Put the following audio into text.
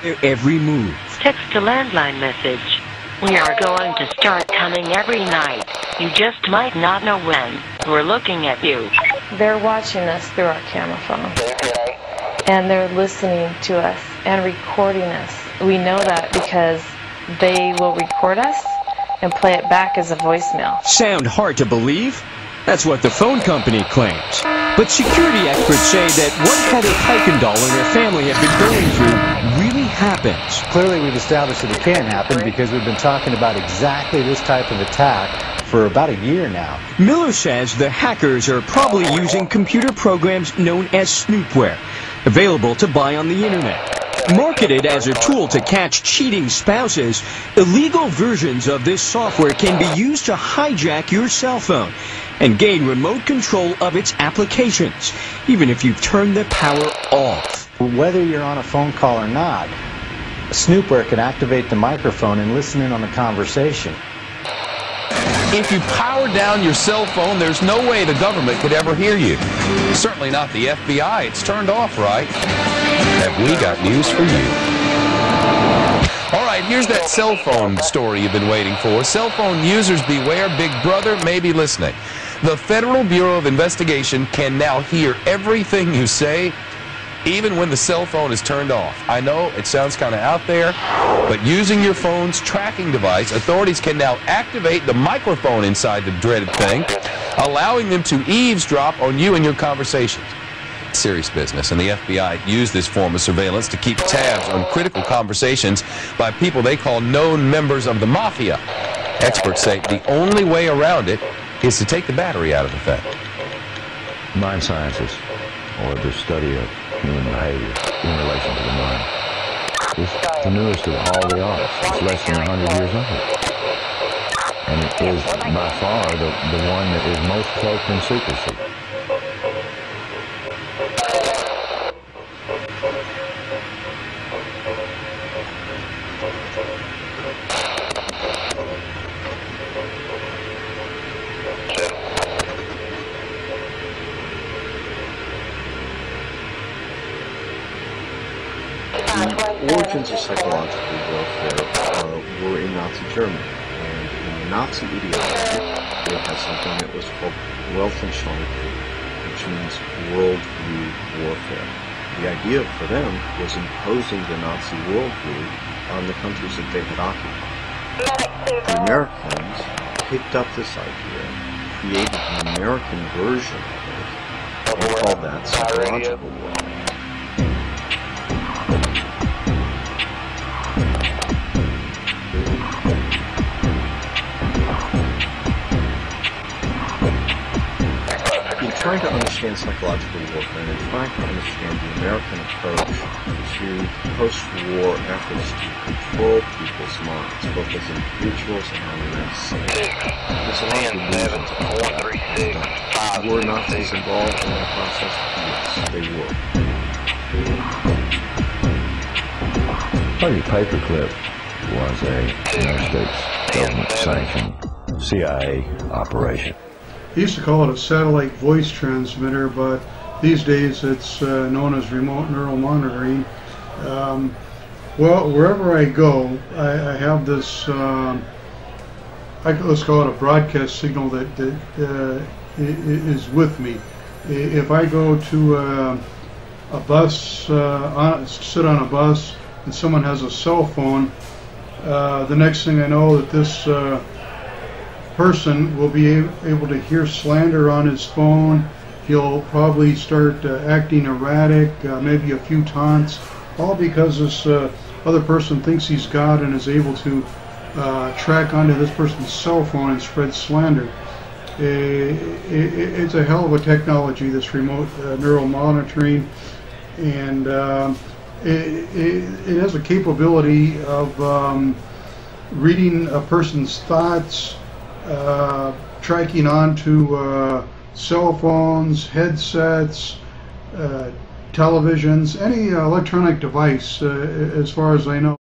their every move. Text a landline message. We are going to start coming every night. You just might not know when. We're looking at you. They're watching us through our camera phone. And they're listening to us and recording us. We know that because they will record us and play it back as a voicemail. Sound hard to believe? That's what the phone company claims. But security experts say that what Heather Kuykendall and her family have been going through really happens. Clearly we've established that it can happen because we've been talking about exactly this type of attack for about a year now. Miller says the hackers are probably using computer programs known as snoopware, available to buy on the internet. Marketed as a tool to catch cheating spouses, illegal versions of this software can be used to hijack your cell phone and gain remote control of its applications, even if you've turned the power off. Whether you're on a phone call or not, snoopware can activate the microphone and listen in on the conversation. If you power down your cell phone, there's no way the government could ever hear you. Certainly not the FBI. It's turned off, right? Have we got news for you? All right, here's that cell phone story you've been waiting for. Cell phone users beware, Big Brother may be listening. The Federal Bureau of Investigation can now hear everything you say, even when the cell phone is turned off. I know it sounds kind of out there, but using your phone's tracking device, authorities can now activate the microphone inside the dreaded thing, allowing them to eavesdrop on you and your conversations. Serious business, and the FBI used this form of surveillance to keep tabs on critical conversations by people they call known members of the mafia. Experts say the only way around it is to take the battery out of the thing. Mind sciences, or the study of human behavior in relation to the mind. It's the newest of all the arts. It's less than 100 years old. And it is by far the one that is most cloaked in secrecy. The origins of psychological warfare were in Nazi Germany, and in the Nazi ideology, they had something that was called Weltanschauung, which means worldview warfare. The idea for them was imposing the Nazi worldview on the countries that they had occupied. The Americans picked up this idea, created an American version of it, and called that psychological warfare. Trying to understand psychological warfare and trying to understand the American approach to post-war efforts to control people's minds, both as individuals and as society. There's a lot of illusions about that. Were Nazis involved in the process? Yes, they were. Project Paperclip was a United States government-sanctioned CIA operation. He used to call it a satellite voice transmitter, but these days it's known as remote neural monitoring. Well, wherever I go, I have this, let's call it a broadcast signal that is with me. If I go to a bus, sit on a bus, and someone has a cell phone, the next thing I know that this person will be able to hear slander on his phone. He'll probably start acting erratic, maybe a few taunts, all because this other person thinks he's God and is able to track onto this person's cell phone and spread slander. It's a hell of a technology, this remote neural monitoring, and it has a capability of reading a person's thoughts, tracking onto cell phones, headsets, televisions, any electronic device, as far as I know.